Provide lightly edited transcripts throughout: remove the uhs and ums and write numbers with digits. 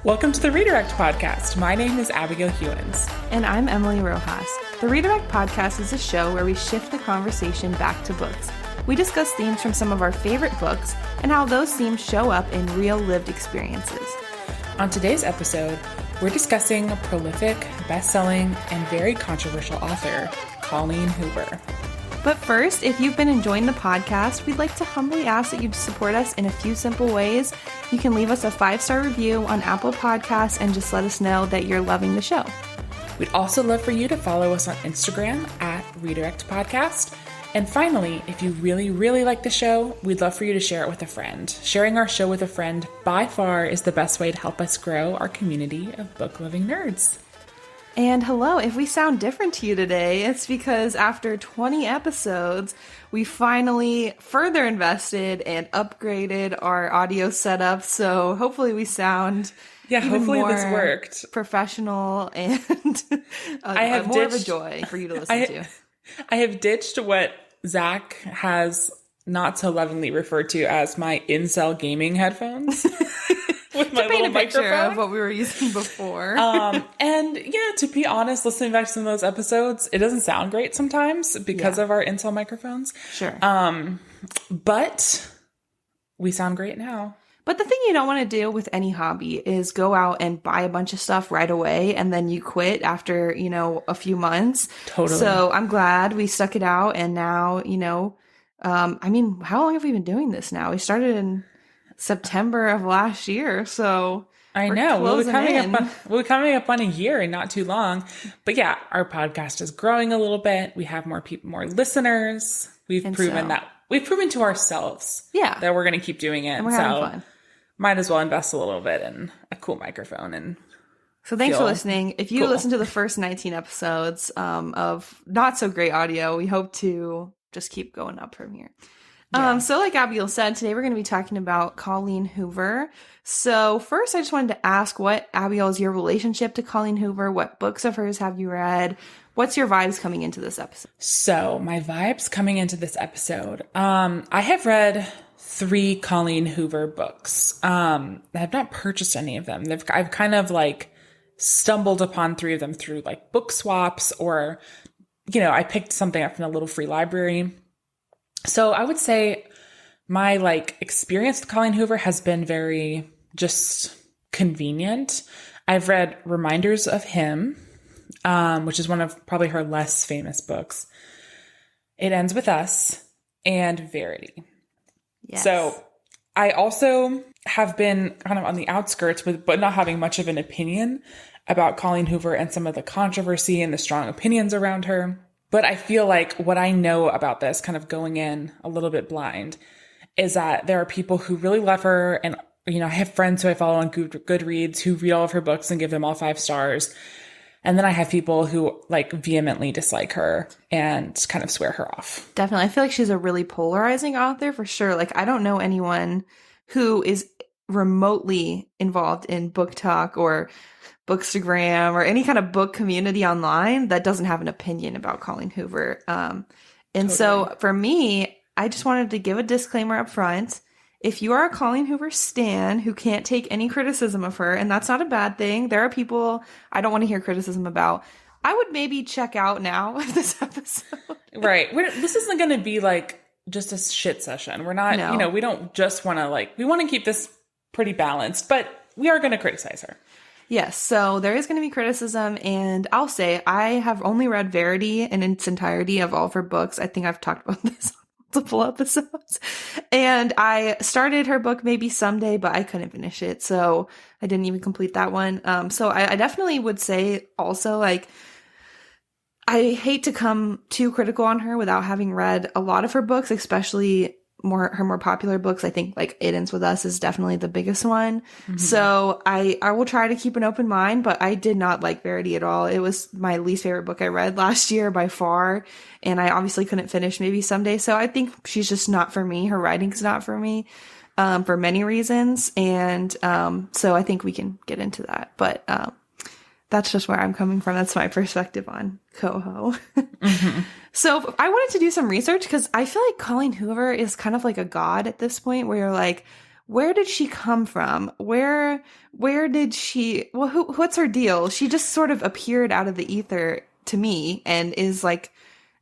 Welcome to the Redirect Podcast. My name is Abigail Hewins. And I'm Emily Rojas. The Redirect Podcast is a show where we shift the conversation back to books. We discuss themes from some of our favorite books and how those themes show up in real lived experiences. On today's episode, we're discussing prolific, best-selling, and very controversial author, Colleen Hoover. But first, if you've been enjoying the podcast, we'd like to humbly ask that you support us in a few simple ways. You can leave us a 5-star review on Apple Podcasts and just let us know that you're loving the show. We'd also love for you to follow us on Instagram at Redirect Podcast. And finally, if you really, really like the show, we'd love for you to share it with a friend. Sharing our show with a friend by far is the best way to help us grow our community of book-loving nerds. And hello, if we sound different to you today, it's because after 20 episodes, we finally further invested and upgraded our audio setup. So hopefully we sound hopefully more this worked. Professional and more of a joy for you to listen to. I have ditched what Zach has not so lovingly referred to as my incel gaming headphones. With my little microphone of what we were using before. And yeah, to be honest, listening back to some of those episodes, it doesn't sound great sometimes because of our Intel microphones. Sure. But we sound great now. But the thing you don't want to do with any hobby is go out and buy a bunch of stuff right away and then you quit after, a few months. Totally. So I'm glad we stuck it out. And now, how long have we been doing this now? We started in September of last year, so I know we'll be coming up on a year in not too long. But yeah, our podcast is growing a little bit. We have more people, more listeners. We've proven to ourselves, that we're going to keep doing it. And we're having fun. Might as well invest a little bit in a cool microphone. And so thanks for listening. If you listen to the first 19 episodes of not so great audio, we hope to just keep going up from here. Yeah. So like Abigail said, today we're going to be talking about Colleen Hoover. So first, I just wanted to ask, Abigail, is your relationship to Colleen Hoover? What books of hers have you read? What's your vibes coming into this episode? So my vibes coming into this episode, I have read 3 Colleen Hoover books. I have not purchased any of them. I've kind of stumbled upon 3 of them through book swaps or, I picked something up from a little free library. So I would say my experience with Colleen Hoover has been very just convenient. I've read Reminders of Him, which is one of probably her less famous books. It Ends With Us and Verity. Yes. So I also have been kind of on the outskirts but not having much of an opinion about Colleen Hoover and some of the controversy and the strong opinions around her. But I feel like what I know about this, kind of going in a little bit blind, is that there are people who really love her. And, I have friends who I follow on Goodreads who read all of her books and give them all 5 stars. And then I have people who vehemently dislike her and kind of swear her off. Definitely. I feel like she's a really polarizing author for sure. I don't know anyone who is remotely involved in book talk or Bookstagram or any kind of book community online that doesn't have an opinion about Colleen Hoover. Totally. So for me, I just wanted to give a disclaimer up front. If you are a Colleen Hoover stan who can't take any criticism of her, and that's not a bad thing, there are people I don't want to hear criticism about, I would maybe check out now of this episode. Right. This isn't going to be just a shit session. We're not, we don't just want to we want to keep this pretty balanced, but we are going to criticize her. Yes, so there is going to be criticism, and I'll say I have only read Verity in its entirety of all of her books. I think I've talked about this on multiple episodes. And I started her book Maybe Someday, but I couldn't finish it, so I didn't even complete that one. So I definitely would say also, I hate to come too critical on her without having read a lot of her books, especially her more popular books. I think It Ends With Us is definitely the biggest one. Mm-hmm. So I will try to keep an open mind, but I did not like Verity at all. It was my least favorite book I read last year by far. And I obviously couldn't finish Maybe Someday. So I think she's just not for me. Her writing's not for me, for many reasons. And, so I think we can get into that, but, that's just where I'm coming from. That's my perspective on Coho. Mm-hmm. So I wanted to do some research because I feel like Colleen Hoover is kind of like a god at this point where you're where did she come from? Where did she, well, what's her deal? She just sort of appeared out of the ether to me and is like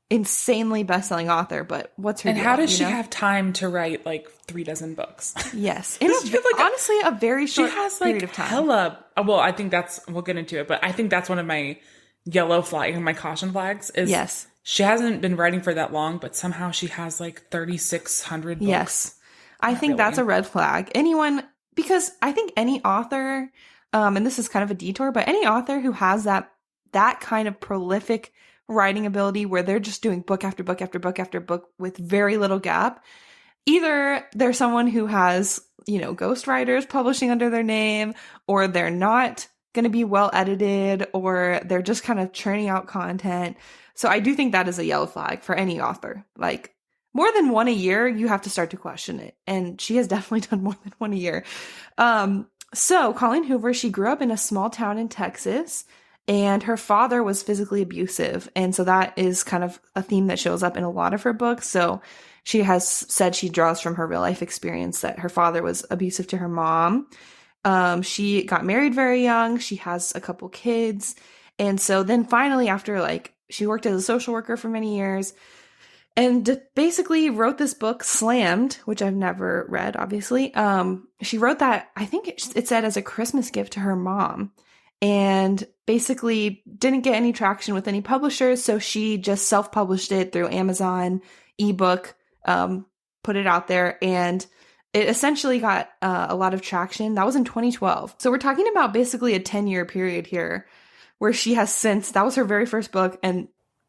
insanely best-selling author, but what's her And deal, how does she have time to write like 36 books? Yes. In honestly, a very short period of time. Well, I think we'll get into it, but I think that's one of my yellow flag, my caution flags is yes. She hasn't been writing for that long, but somehow she has like 3,600 books. Yes. I think that's a red flag. Because I think any author, and this is kind of a detour, but any author who has that kind of prolific writing ability where they're just doing book after book after book after book with very little gap, either they're someone who has, ghostwriters publishing under their name, or they're not going to be well edited, or they're just kind of churning out content. So I do think that is a yellow flag for any author. Like, more than one a year, you have to start to question it. And she has definitely done more than one a year. So Colleen Hoover, she grew up in a small town in Texas, and her father was physically abusive. And so that is kind of a theme that shows up in a lot of her books. So she has said she draws from her real life experience that her father was abusive to her mom. She got married very young. She has a couple kids. And so then finally, after she worked as a social worker for many years, and basically wrote this book, Slammed, which I've never read, obviously. She wrote that, I think it said, as a Christmas gift to her mom, and basically didn't get any traction with any publishers. So she just self-published it through Amazon, ebook, put it out there, and it essentially got a lot of traction. That was in 2012. So we're talking about basically a 10-year period here where she has since, that was her very first book, and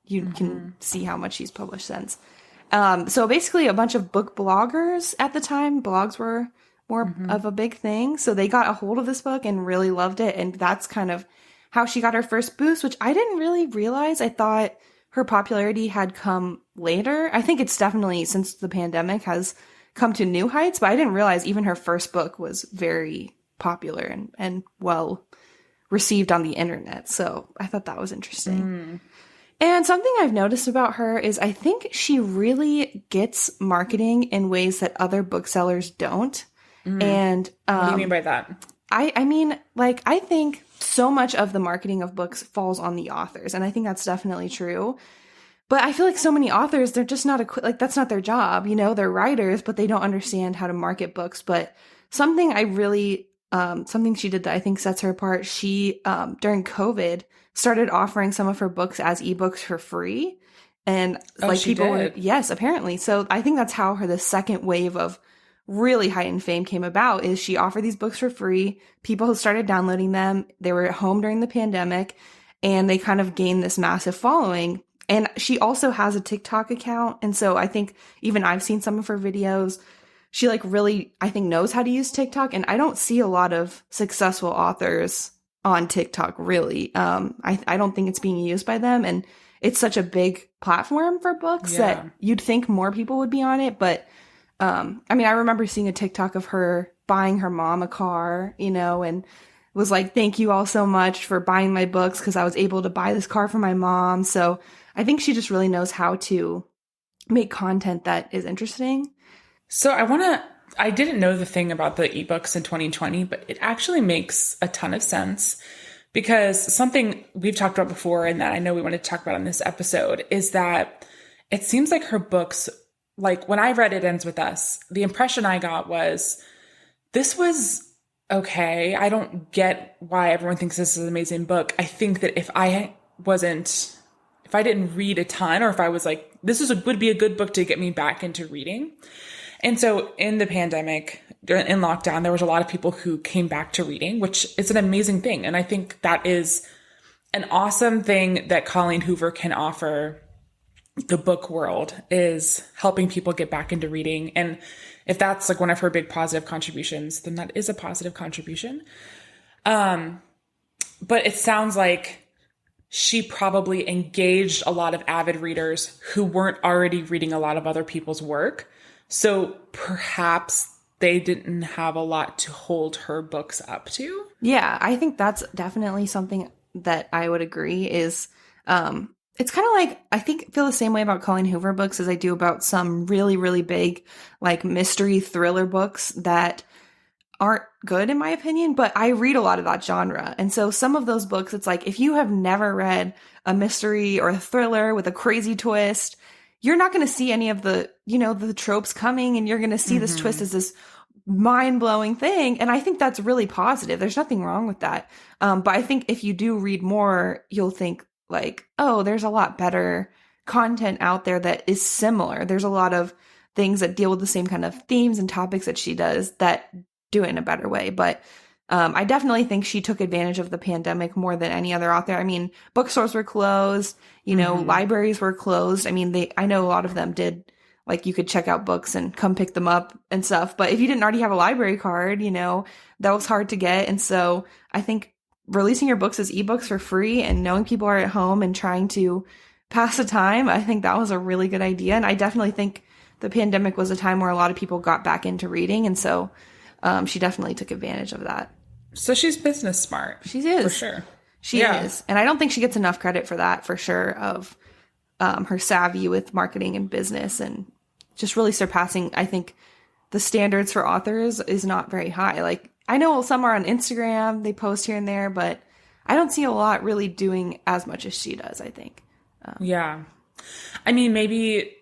you can see how much she's published since. So basically a bunch of book bloggers at the time, blogs were more of a big thing. So they got a hold of this book and really loved it. And that's kind of how she got her first boost, which I didn't really realize. I thought her popularity had come later. I think it's definitely, since the pandemic, has come to new heights, but I didn't realize even her first book was very popular and well received on the internet. So I thought that was interesting. And something I've noticed about her is I think she really gets marketing in ways that other booksellers don't. And what do you mean by that? I mean, I think so much of the marketing of books falls on the authors, and I think that's definitely true. But I feel like so many authors, they're just not that's not their job. They're writers, but they don't understand how to market books. But something something she did that I think sets her apart, she, during COVID, started offering some of her books as ebooks for free. And people were, yes, apparently. So I think that's how the second wave of really heightened fame came about, is she offered these books for free. People started downloading them. They were at home during the pandemic, and they kind of gained this massive following. And she also has a TikTok account. And so I think even I've seen some of her videos. She really, I think, knows how to use TikTok. And I don't see a lot of successful authors on TikTok, really. I don't think it's being used by them. And it's such a big platform for books that you'd think more people would be on it. But I remember seeing a TikTok of her buying her mom a car, and was like, thank you all so much for buying my books because I was able to buy this car for my mom. So I think she just really knows how to make content that is interesting. So I didn't know the thing about the ebooks in 2020, but it actually makes a ton of sense, because something we've talked about before and that I know we want to talk about on this episode is that it seems like her books, when I read It Ends With Us, the impression I got was this was okay. I don't get why everyone thinks this is an amazing book. I think that if I didn't read a ton, or if I was this would be a good book to get me back into reading. And so in the pandemic, in lockdown, there was a lot of people who came back to reading, which is an amazing thing. And I think that is an awesome thing that Colleen Hoover can offer the book world, is helping people get back into reading. And if that's one of her big positive contributions, then that is a positive contribution. But it sounds like she probably engaged a lot of avid readers who weren't already reading a lot of other people's work. So perhaps they didn't have a lot to hold her books up to. Yeah, I think that's definitely something that I would agree is, it's kind of I feel the same way about Colleen Hoover books as I do about some really, really big, mystery thriller books that aren't good in my opinion, but I read a lot of that genre. And so some of those books, it's like, if you have never read a mystery or a thriller with a crazy twist, you're not going to see any of the, the tropes coming, and you're going to see this twist as this mind-blowing thing. And I think that's really positive. There's nothing wrong with that. But I think if you do read more, you'll think like, oh, there's a lot better content out there that is similar. There's a lot of things that deal with the same kind of themes and topics that she does that do it in a better way. But I definitely think she took advantage of the pandemic more than any other author. I mean, bookstores were closed, libraries were closed. I mean, I know a lot of them did, like, you could check out books and come pick them up and stuff. But if you didn't already have a library card, that was hard to get. And so I think releasing your books as ebooks for free and knowing people are at home and trying to pass the time, I think that was a really good idea. And I definitely think the pandemic was a time where a lot of people got back into reading. And so she definitely took advantage of that. So she's business smart. She is. For sure. She is. And I don't think she gets enough credit for that, for sure, of her savvy with marketing and business, and just really surpassing, I think, the standards for authors is not very high. Like, I know some are on Instagram, they post here and there, but I don't see a lot really doing as much as she does, I think. Yeah. I mean, maybe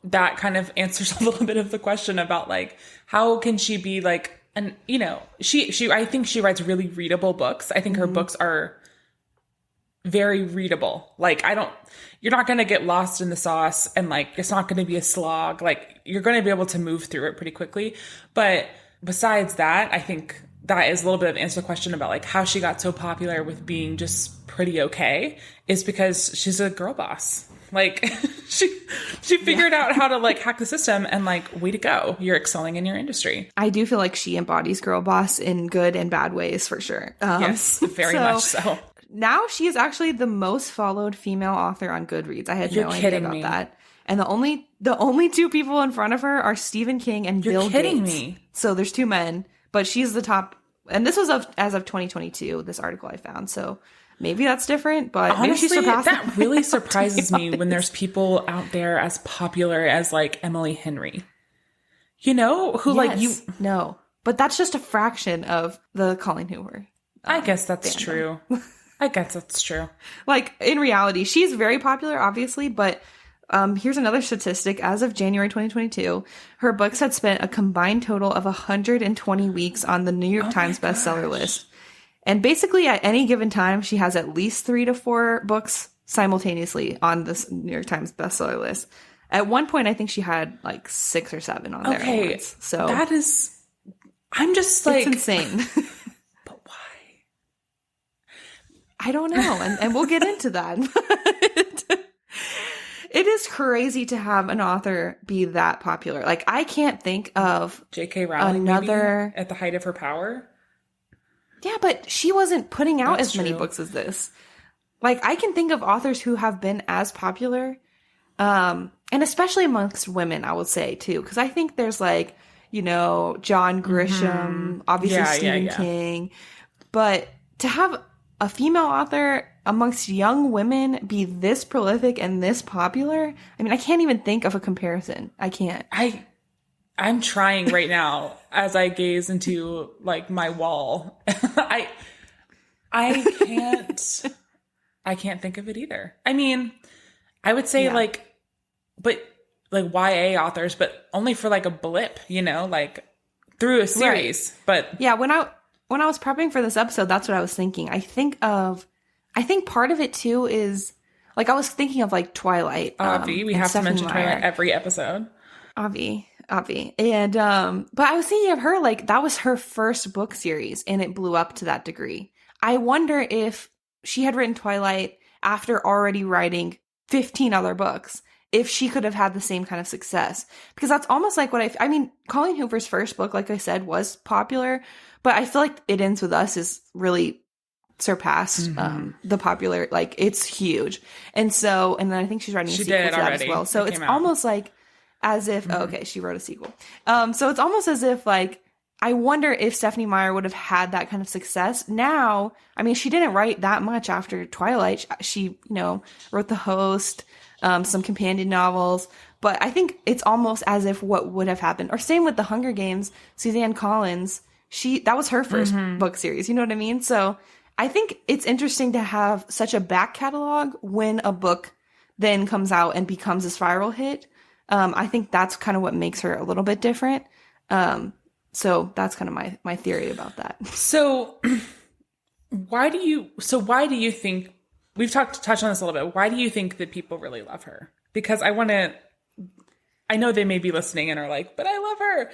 that kind of answers a little bit of the question about, like, how can she be like, and I think she writes really readable books. I think her books are very readable. Like, you're not going to get lost in the sauce, and like, it's not going to be a slog. Like, you're going to be able to move through it pretty quickly. But besides that, I think that is a little bit of answer the question about like how she got so popular with being just pretty okay, is because she's a girl boss. Like, she figured out how to like hack the system, and like, way to go. You're excelling in your industry. I do feel like she embodies girl boss in good and bad ways, for sure. Yes, very much so. Now she is actually the most followed female author on Goodreads. I had no idea about that. And the only two people in front of her are Stephen King and Bill Gates. You're kidding me. So there's two men, but she's the top. And this was as of 2022, this article I found. So maybe that's different, but honestly, maybe she surpassed that really surprises me when there's people out there as popular as like Emily Henry. No, but that's just a fraction of the Colleen Hoover. I guess that's true. I guess that's true. Like, in reality, she's very popular, obviously, but here's another statistic. As of January 2022, her books had spent a combined total of 120 weeks on the New York Times bestseller list. And basically, at any given time, she has at least 3 to 4 books simultaneously on this New York Times bestseller list. At one point, I think she had like 6 or 7 on there. Okay, so that is, I'm just like, it's insane. But why? I don't know, and we'll get into that. It is crazy to have an author be that popular. Like, I can't think of J.K. Rowling another at the height of her power. Yeah, but she wasn't putting out as many books as this. Like, I can think of authors who have been as popular, and especially amongst women, I would say, too. Because I think there's, like, John Grisham, obviously Stephen King. But to have a female author amongst young women be this prolific and this popular, I mean, I can't even think of a comparison. I can't. I'm trying right now as I gaze into like my wall. I can't think of it either. I mean, I would say but YA authors, but only for like a blip, like through a series. Right. But yeah, when I was prepping for this episode, that's what I was thinking. I think part of it too is like, I was thinking of like Twilight. Avi, we have to mention Twilight every episode. Avi. And, but I was thinking of her, like, that was her first book series and it blew up to that degree. I wonder if she had written Twilight after already writing 15 other books, if she could have had the same kind of success. Because that's almost like what I mean, Colleen Hoover's first book, like I said, was popular, but I feel like It Ends With Us is really surpassed the popular, like, it's huge. And then I think she's writing a sequel to that as well. So it's almost like, as if, she wrote a sequel. So it's almost as if, like, I wonder if Stephenie Meyer would have had that kind of success. Now, I mean, she didn't write that much after Twilight. She wrote The Host, some companion novels. But I think it's almost as if what would have happened. Or same with The Hunger Games. Suzanne Collins, that was her first book series. You know what I mean? So I think it's interesting to have such a back catalog when a book then comes out and becomes a viral hit. I think that's kind of what makes her a little bit different. So that's kind of my theory about that. So why do you think, we've touched on this a little bit, why do you think that people really love her? Because I know they may be listening and are like, but I love her.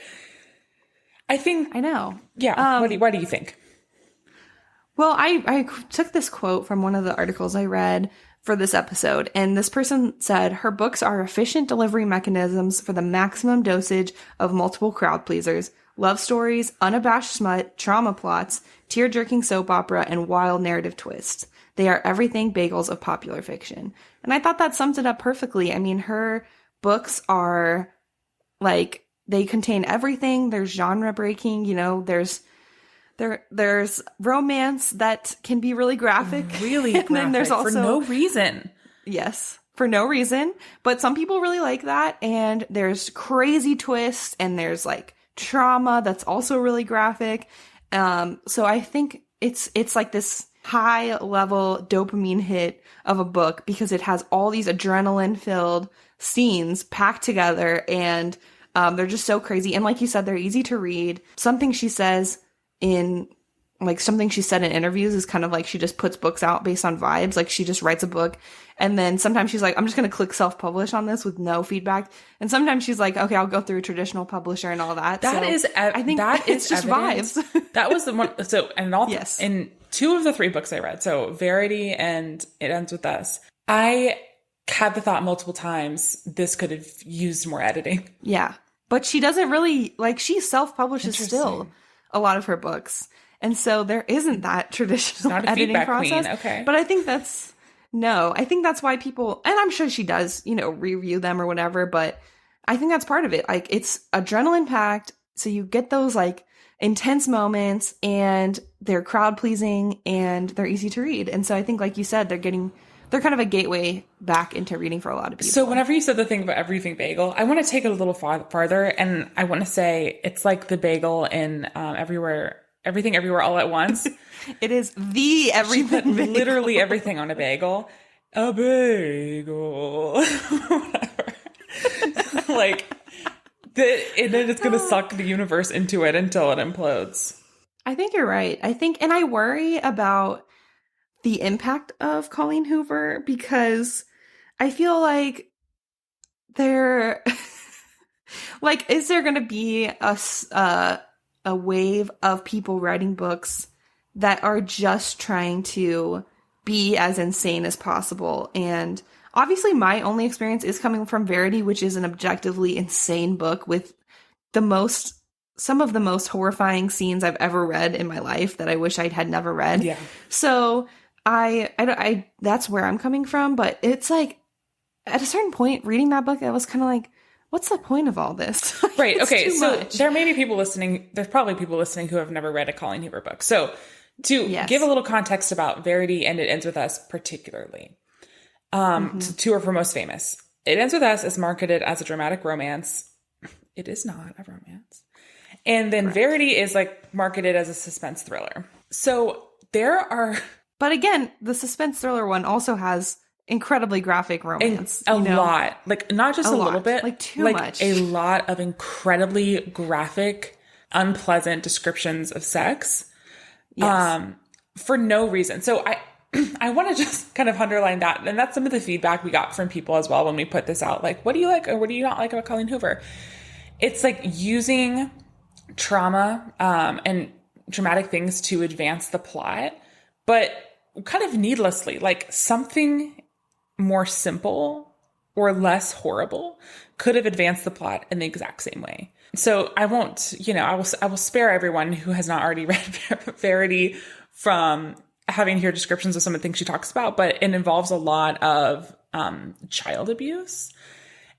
I know. Yeah. Why do you think? Well, I took this quote from one of the articles I read for this episode, and this person said, her books are efficient delivery mechanisms for the maximum dosage of multiple crowd pleasers, love stories, unabashed smut, trauma plots, tear-jerking soap opera, and wild narrative twists. They are everything bagels of popular fiction. And I thought that sums it up perfectly. I mean, her books are like, they contain everything. There's genre breaking, there's romance that can be really graphic. Really graphic. And then there's also, for no reason. Yes, for no reason. But some people really like that. And there's crazy twists, and there's like trauma that's also really graphic. So I think it's like this high level dopamine hit of a book because it has all these adrenaline filled scenes packed together, and they're just so crazy. And like you said, they're easy to read. Something she said in interviews is kind of like she just puts books out based on vibes. Like she just writes a book, and then sometimes she's like, I'm just going to click self-publish on this with no feedback. And sometimes she's like, okay, I'll go through a traditional publisher and all that. I think it's just vibes. That was the one. So, and all, yes. In 2 of the 3 books I read, so Verity and It Ends With Us, I had the thought multiple times, this could have used more editing. Yeah. But she doesn't really, like, she self-publishes still a lot of her books. And so there isn't that traditional editing process. Queen. Okay. But I think that's why people, and I'm sure she does, review them or whatever, but I think that's part of it. Like, it's adrenaline packed. So you get those like intense moments, and they're crowd pleasing, and they're easy to read. And so I think, like you said, they're kind of a gateway back into reading for a lot of people. So whenever you said the thing about everything bagel, I want to take it a little farther, and I want to say it's like the bagel in Everything Everywhere All at Once. It is the everything bagel. Literally everything on a bagel. A bagel. Whatever. And then it's going to suck the universe into it until it implodes. I think you're right. And I worry about the impact of Colleen Hoover, because I feel like is there going to be a wave of people writing books that are just trying to be as insane as possible? And obviously my only experience is coming from Verity, which is an objectively insane book with some of the most horrifying scenes I've ever read in my life that I wish I had never read. Yeah. So I that's where I'm coming from, but it's like at a certain point reading that book, I was kind of like, what's the point of all this? Right. Okay. So there may be people listening. There's probably people listening who have never read a Colleen Hoover book. So to give a little context about Verity and It Ends With Us particularly, two are for most famous. It Ends With Us is marketed as a dramatic romance. It is not a romance. And then Verity is like marketed as a suspense thriller. So there are... But again, the suspense thriller one also has incredibly graphic romance. A lot. Like, not just a little bit. Like, too much. A lot of incredibly graphic, unpleasant descriptions of sex. Yes. For no reason. So I want to just kind of underline that. And that's some of the feedback we got from people as well when we put this out. Like, what do you like or what do you not like about Colleen Hoover? It's like using trauma and dramatic things to advance the plot, but kind of needlessly. Like, something more simple or less horrible could have advanced the plot in the exact same way. So I won't, I will spare everyone who has not already read Verity from having to hear descriptions of some of the things she talks about, but it involves a lot of child abuse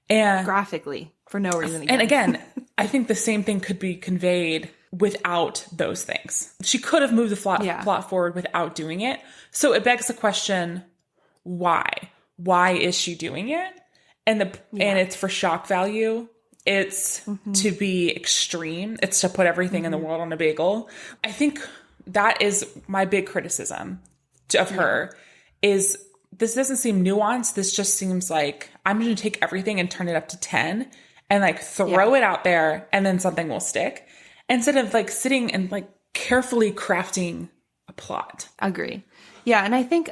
and graphically for no reason. And again, I think the same thing could be conveyed without those things. She could have moved the plot forward without doing it. So it begs the question, why? Why is she doing it? And it's for shock value. It's to be extreme. It's to put everything in the world on a bagel. I think that is my big criticism of her is this doesn't seem nuanced. This just seems like I'm going to take everything and turn it up to 10 and like throw it out there and then something will stick instead of like sitting and like carefully crafting a plot. Agree. Yeah. And I think,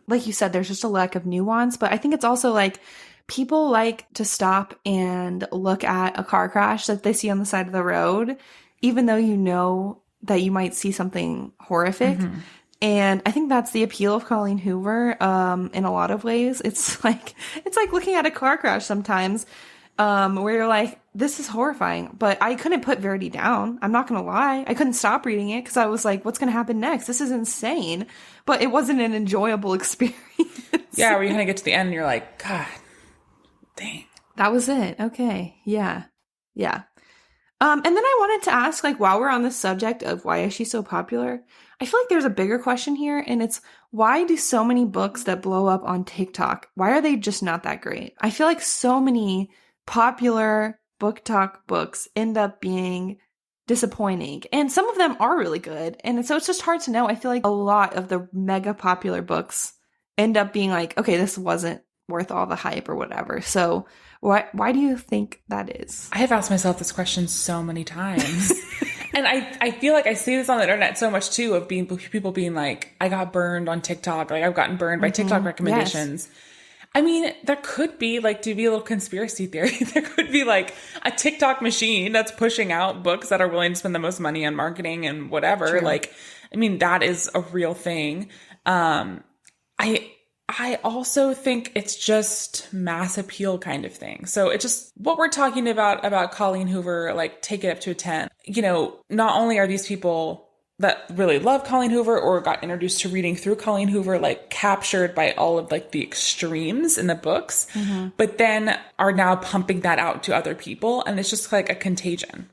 like you said, there's just a lack of nuance, but I think it's also like people like to stop and look at a car crash that they see on the side of the road, even though you know that you might see something horrific. And I think that's the appeal of Colleen Hoover in a lot of ways. It's like looking at a car crash sometimes where you're like, this is horrifying. But I couldn't put Verity down. I'm not going to lie. I couldn't stop reading it because I was like, what's going to happen next? This is insane. But it wasn't an enjoyable experience. Yeah, where you kind of get to the end and you're like, God, dang. That was it. Okay. Yeah. Yeah. And then I wanted to ask, like, while we're on the subject of why is she so popular, I feel like there's a bigger question here, and it's why do so many books that blow up on TikTok, why are they just not that great? I feel like so many popular book talk books end up being disappointing, and some of them are really good, and so it's just hard to know. I feel like a lot of the mega popular books end up being like, okay, this wasn't worth all the hype or whatever. So why do you think that is? I have asked myself this question so many times. And I feel like I see this on the internet so much too, of people being like, I got burned on TikTok. Like I've gotten burned by TikTok recommendations. Yes. I mean, there could be like, to be a little conspiracy theory, there could be like a TikTok machine that's pushing out books that are willing to spend the most money on marketing and whatever. True. Like, I mean, that is a real thing. I also think it's just mass appeal kind of thing. So it's just what we're talking about Colleen Hoover, like take it up to a 10. You know, not only are these people that really love Colleen Hoover or got introduced to reading through Colleen Hoover, like captured by all of like the extremes in the books, but then are now pumping that out to other people. And it's just like a contagion.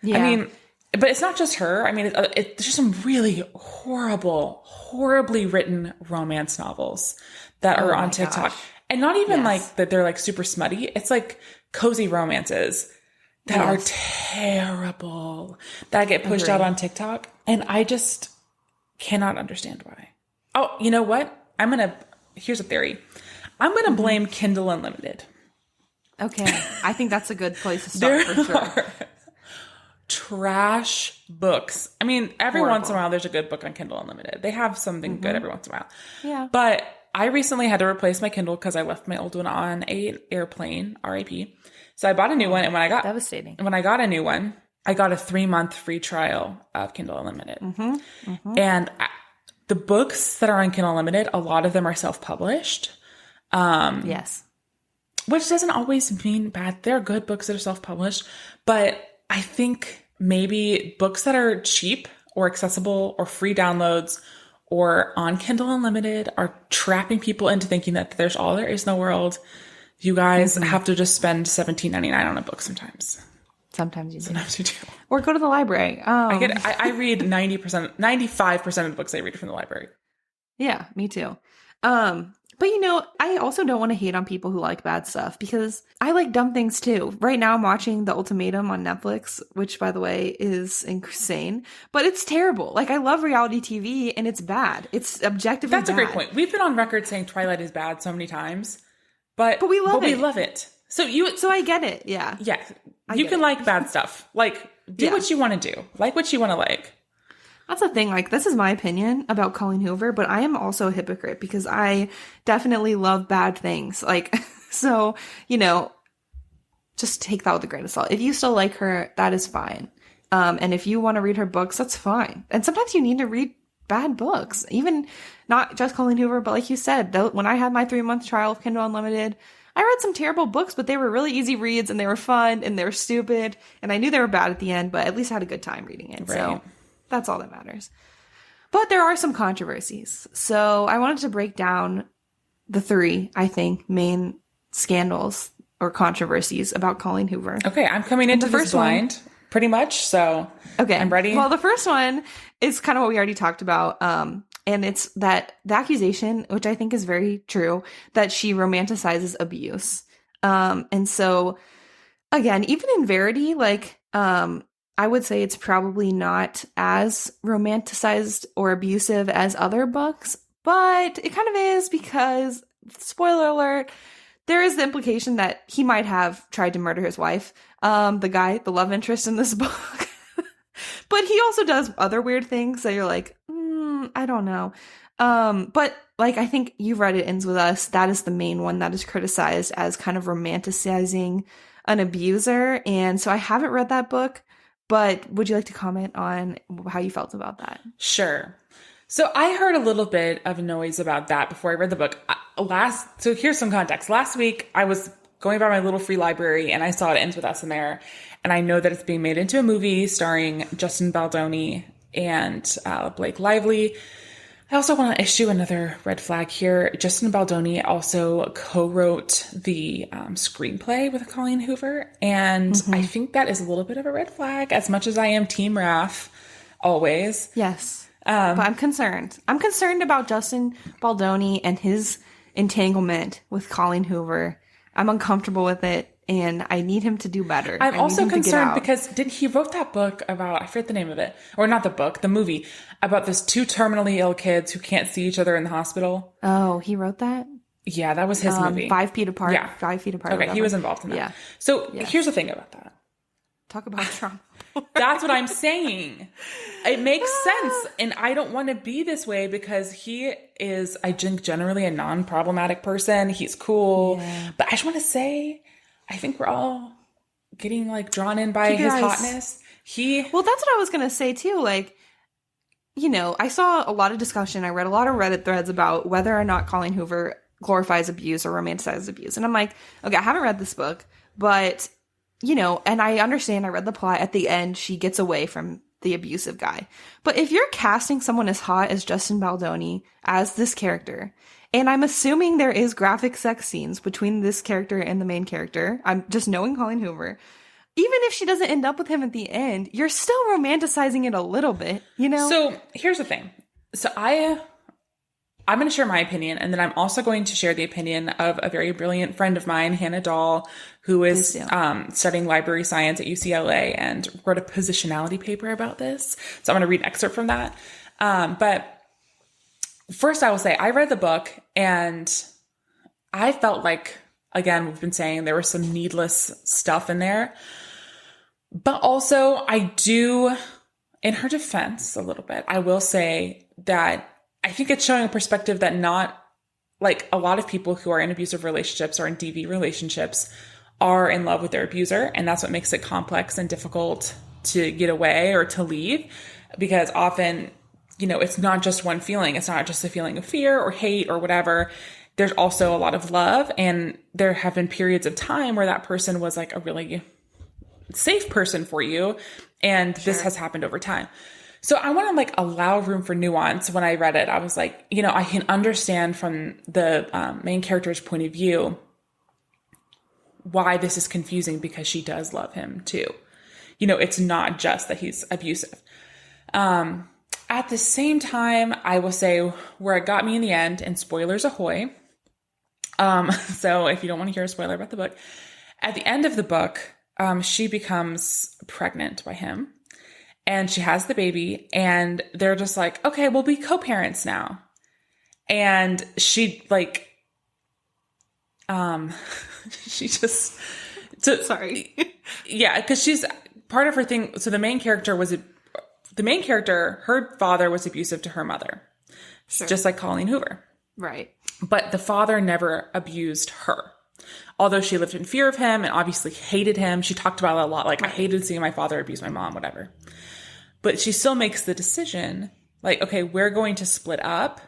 Yeah. I mean, but it's not just her. I mean, there's just some really horribly written romance novels that are on TikTok. Gosh. And not even like that they're like super smutty. It's like cozy romances that are terrible that get pushed out on TikTok. And I just cannot understand why. Oh, you know what? Here's a theory. I'm going to blame Kindle Unlimited. Okay. I think that's a good place to start for sure. Trash books. I mean, every once in a while, there's a good book on Kindle Unlimited. They have something good every once in a while. Yeah. But I recently had to replace my Kindle because I left my old one on an airplane, RIP. So I bought a new one. And when I got a new one, I got a 3-month free trial of Kindle Unlimited. And the books that are on Kindle Unlimited, a lot of them are self-published. Yes. Which doesn't always mean bad. There are good books that are self-published, but I think maybe books that are cheap or accessible or free downloads or on Kindle Unlimited are trapping people into thinking that there is in the world. You guys have to just spend $17.99 on a book sometimes. Sometimes you do. Sometimes you do. Or go to the library. I read 95% of the books I read from the library. Yeah, me too. But you know, I also don't want to hate on people who like bad stuff because I like dumb things too. Right now I'm watching The Ultimatum on Netflix, which by the way is insane, but it's terrible. Like I love reality TV and it's bad. It's objectively bad. That's a great point. We've been on record saying Twilight is bad so many times, but we love it. So I get it. Yeah. Yeah. You can like bad stuff. Like do what you want to do. Like what you want to like. That's the thing. Like, this is my opinion about Colleen Hoover, but I am also a hypocrite because I definitely love bad things. Like, so, you know, just take that with a grain of salt. If you still like her, that is fine. And if you want to read her books, that's fine. And sometimes you need to read bad books, even not just Colleen Hoover, but like you said, when I had my 3-month trial of Kindle Unlimited, I read some terrible books, but they were really easy reads and they were fun and they were stupid. And I knew they were bad at the end, but at least I had a good time reading it. Right. So that's all that matters. But there are some controversies. So I wanted to break down the 3, I think, main scandals or controversies about Colleen Hoover. Okay, I'm coming into this blind, pretty much. So okay, I'm ready. Well, the first one is kind of what we already talked about. And it's that the accusation, which I think is very true, that she romanticizes abuse. And so again, even in Verity, like, I would say it's probably not as romanticized or abusive as other books, but it kind of is because, spoiler alert, there is the implication that he might have tried to murder his wife, the love interest in this book. But he also does other weird things that you're like, I don't know. But like, I think you've read It Ends With Us. That is the main one that is criticized as kind of romanticizing an abuser. And so I haven't read that book, but would you like to comment on how you felt about that? Sure. So I heard a little bit of noise about that before I read the book. So here's some context. Last week, I was going by my little free library and I saw It Ends With Us in there. And I know that it's being made into a movie starring Justin Baldoni and Blake Lively. I also want to issue another red flag here. Justin Baldoni also co-wrote the screenplay with Colleen Hoover. And I think that is a little bit of a red flag, as much as I am Team Raph always. Yes. But I'm concerned. I'm concerned about Justin Baldoni and his entanglement with Colleen Hoover. I'm uncomfortable with it, and I need him to do better. I'm also concerned because he wrote that book about, I forget the name of it, or not the book, the movie, about those two terminally ill kids who can't see each other in the hospital. Oh, he wrote that? Yeah, that was his movie. 5 feet apart. Yeah. 5 feet apart. Okay, whatever. he was involved in that. Yeah. So here's the thing about that. Talk about trauma. That's what I'm saying. It makes sense. And I don't want to be this way because he is, I think, generally a non-problematic person. He's cool. Yeah. But I just want to say, I think we're all getting like drawn in by his hotness. Well, that's what I was going to say too. Like, you know, I saw a lot of discussion. I read a lot of Reddit threads about whether or not Colleen Hoover glorifies abuse or romanticizes abuse. And I'm like, okay, I haven't read this book, but you know, and I understand, I read the plot. At the end, she gets away from the abusive guy. But if you're casting someone as hot as Justin Baldoni as this character, and I'm assuming there is graphic sex scenes between this character and the main character, I'm just knowing Colleen Hoover, even if she doesn't end up with him at the end, you're still romanticizing it a little bit, you know? So here's the thing. So I'm going to share my opinion, and then I'm also going to share the opinion of a very brilliant friend of mine, Hannah Dahl, who is studying library science at UCLA and wrote a positionality paper about this. So I'm going to read an excerpt from that. But first I will say I read the book and I felt like, again, we've been saying there was some needless stuff in there. But also I do, in her defense a little bit, I will say that I think it's showing a perspective that not like a lot of people who are in abusive relationships or in DV relationships are in love with their abuser. And that's what makes it complex and difficult to get away or to leave, because often, you know, it's not just one feeling. It's not just a feeling of fear or hate or whatever. There's also a lot of love. And there have been periods of time where that person was like a really safe person for you. And this has happened over time. So I want to like allow room for nuance. When I read it, I was like, you know, I can understand from the main character's point of view why this is confusing, because she does love him too. You know, it's not just that he's abusive. At the same time, I will say where it got me in the end, and spoilers ahoy. So if you don't want to hear a spoiler about the book, at the end of the book, she becomes pregnant by him. And she has the baby, and they're just like, okay, we'll be co-parents now. And she like, she just, sorry. Yeah. Cause she's part of her thing. So the main character, her father was abusive to her mother, just like Colleen Hoover. Right. But the father never abused her. Although she lived in fear of him and obviously hated him. She talked about it a lot. Like, I hated seeing my father abuse my mom, whatever. But she still makes the decision, like, okay, we're going to split up,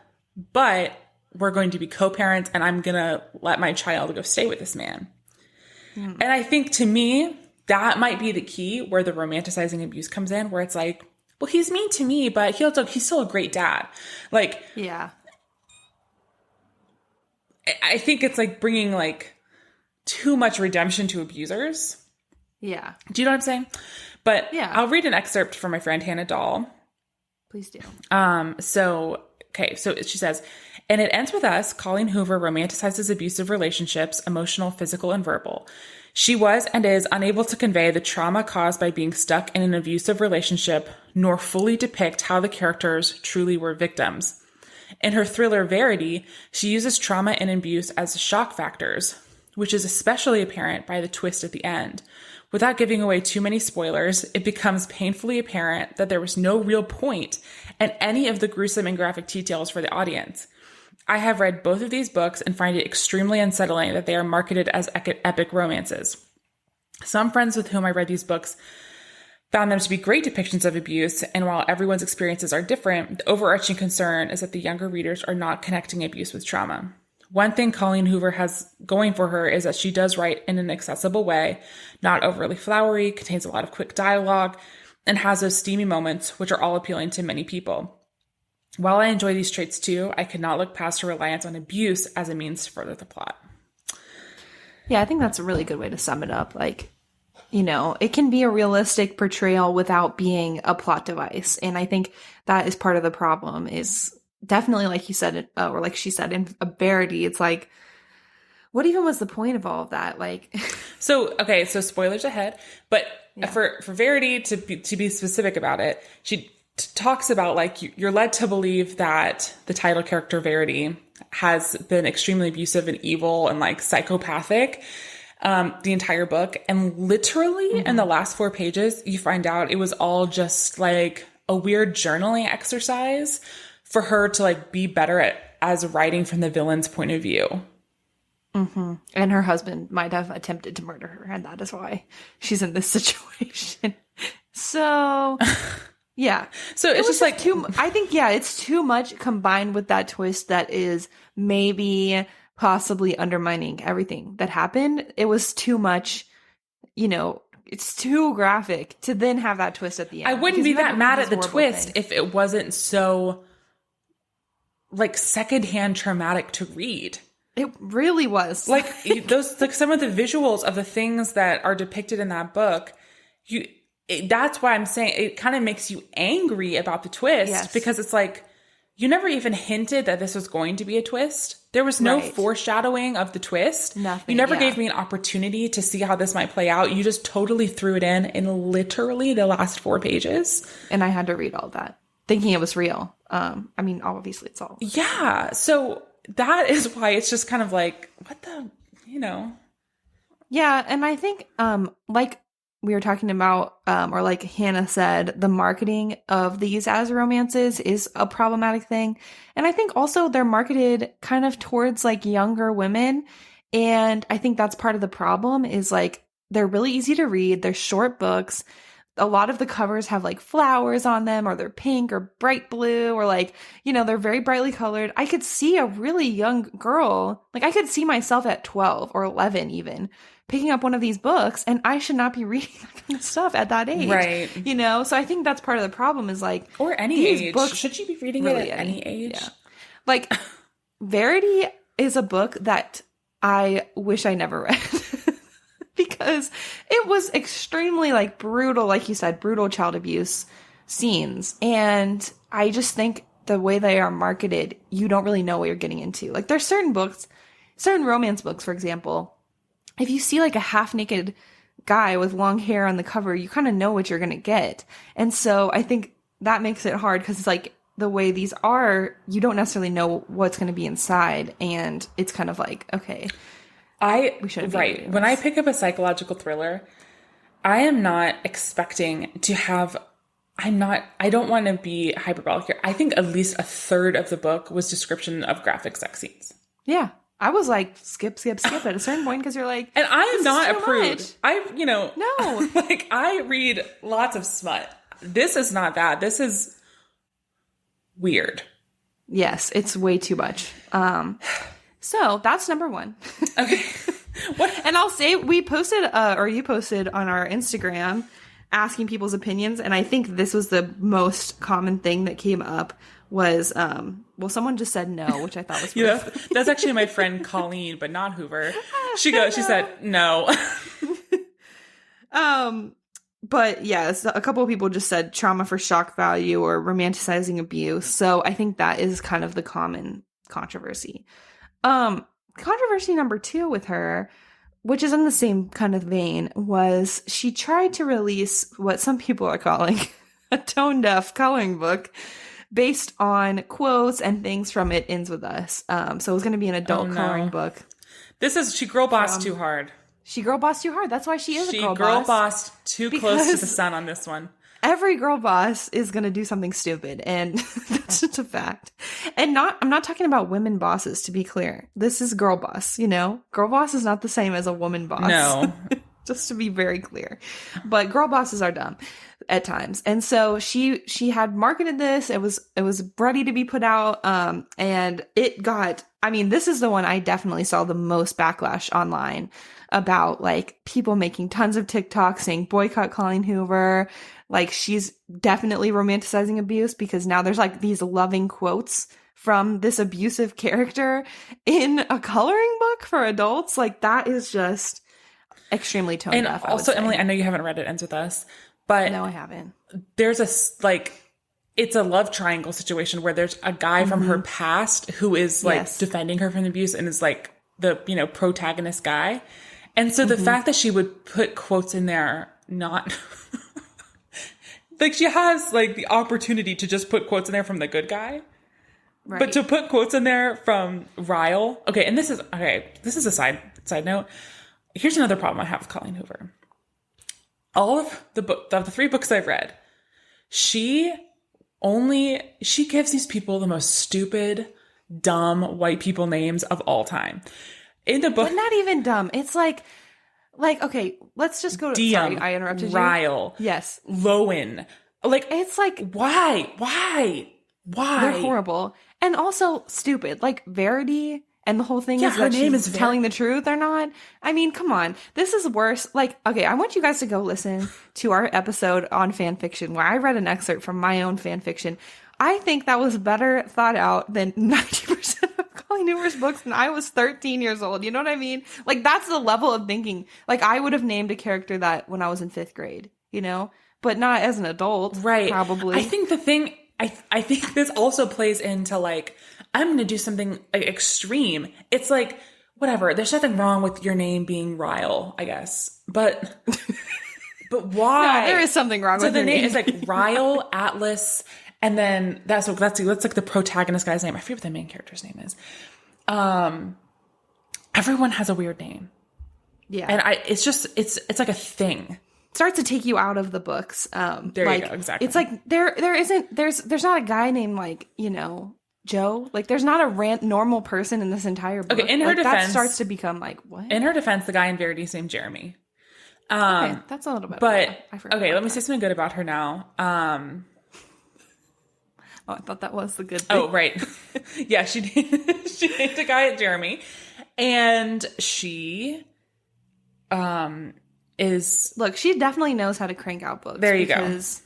but we're going to be co-parents, and I'm going to let my child go stay with this man. And I think, to me, that might be the key where the romanticizing abuse comes in, where it's like, well, he's mean to me, but he's still a great dad. Like, yeah. I think it's like bringing like too much redemption to abusers. Yeah. Do you know what I'm saying? But yeah, I'll read an excerpt from my friend Hannah Dahl. Please do. So she says, and it ends with us. Colleen Hoover romanticizes abusive relationships, emotional, physical, and verbal. She was and is unable to convey the trauma caused by being stuck in an abusive relationship, nor fully depict how the characters truly were victims. In her thriller Verity, she uses trauma and abuse as shock factors, which is especially apparent by the twist at the end. Without giving away too many spoilers, it becomes painfully apparent that there was no real point in any of the gruesome and graphic details for the audience. I have read both of these books and find it extremely unsettling that they are marketed as epic romances. Some friends with whom I read these books found them to be great depictions of abuse, and while everyone's experiences are different, the overarching concern is that the younger readers are not connecting abuse with trauma. One thing Colleen Hoover has going for her is that she does write in an accessible way, not overly flowery, contains a lot of quick dialogue, and has those steamy moments, which are all appealing to many people. While I enjoy these traits too, I could not look past her reliance on abuse as a means to further the plot. Yeah, I think that's a really good way to sum it up. Like, you know, it can be a realistic portrayal without being a plot device. And I think that is part of the problem, is definitely, like you said, or like she said, in a Verity, it's like, what even was the point of all of that? Like, so spoilers ahead, but yeah. for Verity, to be specific about it, she talks about, like, you're led to believe that the title character Verity has been extremely abusive and evil and like psychopathic the entire book. And literally in the last 4 pages, you find out it was all just like a weird journaling exercise for her to like be better as writing from the villain's point of view. Mm-hmm. And her husband might have attempted to murder her, and that is why she's in this situation. So, yeah. So it's just like I think, yeah, it's too much combined with that twist that is maybe possibly undermining everything that happened. It was too much, you know, it's too graphic to then have that twist at the end. I wouldn't be that mad at the twist if it wasn't so like secondhand traumatic to read. It really was. Like those, like some of the visuals of the things that are depicted in that book, that's why I'm saying it kind of makes you angry about the twist, because it's like, you never even hinted that this was going to be a twist. There was no foreshadowing of the twist. Nothing. You never gave me an opportunity to see how this might play out. You just totally threw it in literally the last 4 pages. And I had to read all that, thinking it was real. I mean, obviously it's all. Yeah. So that is why it's just kind of like, what the, you know. Yeah. And I think, like we were talking about, or like Hannah said, the marketing of these as romances is a problematic thing. And I think also they're marketed kind of towards like younger women. And I think that's part of the problem, is like, they're really easy to read. They're short books. A lot of the covers have like flowers on them, or they're pink or bright blue, or like, you know, they're very brightly colored. I could see a really young girl, like I could see myself at 12 or 11 even, picking up one of these books, and I should not be reading that kind of stuff at that age. Right. You know? So I think that's part of the problem, is like, or any age. Books, should you be reading really it at any age? Yeah. Like, Verity is a book that I wish I never read. Because it was extremely like brutal, like you said, brutal child abuse scenes. And I just think the way they are marketed, you don't really know what you're getting into. Like, there's certain books, certain romance books, for example, if you see like a half naked guy with long hair on the cover, you kind of know what you're going to get. And so I think that makes it hard, because it's like the way these are, you don't necessarily know what's going to be inside. And it's kind of like, okay. When I pick up a psychological thriller, I am not expecting to have, I don't want to be hyperbolic here. I think at least a third of the book was description of graphic sex scenes. Yeah. I was like, skip at a certain point, because you're like, and I am not a prude. No. Like, I read lots of smut. This is not that. This is weird. Yes, it's way too much. So that's number 1. Okay. What? And I'll say we posted, or you posted on our Instagram, asking people's opinions. And I think this was the most common thing that came up was, someone just said no, which I thought was pretty funny. That's actually my friend Colleen, but not Hoover. She said no. But yes, a couple of people just said trauma for shock value or romanticizing abuse. So I think that is kind of the common controversy. Controversy number 2 with her which is in the same kind of vein, was she tried to release what some people are calling a tone-deaf coloring book based on quotes and things from It Ends With Us. So it was going to be an adult coloring book. She girl bossed too hard. She girl bossed too hard. That's why she is a girl boss. She girl bossed too close to the sun on this one. Every girl boss is going to do something stupid, and that's just a fact. And I'm not talking about women bosses, to be clear. This is girl boss, you know? Girl boss is not the same as a woman boss. No. Just to be very clear. But girl bosses are dumb at times. And so she had marketed this. It was ready to be put out. And it got, I mean, this is the one I definitely saw the most backlash online about, like, people making tons of TikToks saying boycott Colleen Hoover. Like, she's definitely romanticizing abuse, because now there's like these loving quotes from this abusive character in a coloring book for adults. Like, that is just extremely tone deaf. And also, Emily, I know you haven't read It Ends With Us, but no, I haven't. There's it's a love triangle situation where there's a guy from her past who is like defending her from the abuse and is like the, you know, protagonist guy. And so the fact that she would put quotes in there, not like, she has like the opportunity to just put quotes in there from the good guy. Right. But to put quotes in there from Ryle. Okay. And this is a side note. Here's another problem I have with Colleen Hoover. All of the 3 books I've read, she gives these people the most stupid, dumb white people names of all time. In the book, but not even dumb. It's like, okay, let's just go to, Diem, sorry, I interrupted you. Ryle. Yes. Lowen. Like, it's like, why? They're horrible. And also stupid. Like, Verity, and the whole thing is her that name she's is telling the truth or not. I mean, come on. This is worse. Like, okay, I want you guys to go listen to our episode on fan fiction where I read an excerpt from my own fan fiction. I think that was better thought out than 90% of Colleen Hoover's books when I was 13 years old. You know what I mean? Like, that's the level of thinking. Like, I would have named a character that when I was in 5th grade, you know? But not as an adult. Right. Probably. I think the thing, I think this also plays into, like, I'm going to do something extreme. It's like, whatever. There's nothing wrong with your name being Ryle, I guess. But why? No, there is something wrong with the your name. It's like Ryle, Atlas, and then that's like the protagonist guy's name. I forget what the main character's name is. Everyone has a weird name. Yeah. And it's like a thing. Starts to take you out of the books. There you go, exactly. It's like there's not a guy named, like, you know, Joe. Like, there's not a normal person in this entire book. Okay, in her defense, that starts to become like, what? In her defense, the guy in Verity's named Jeremy. Okay, that's a little bit. But okay, let me say something good about her now. Oh, I thought that was the good thing. Oh, right. Yeah, she named a guy at Jeremy, and she she definitely knows how to crank out books. There you go. Because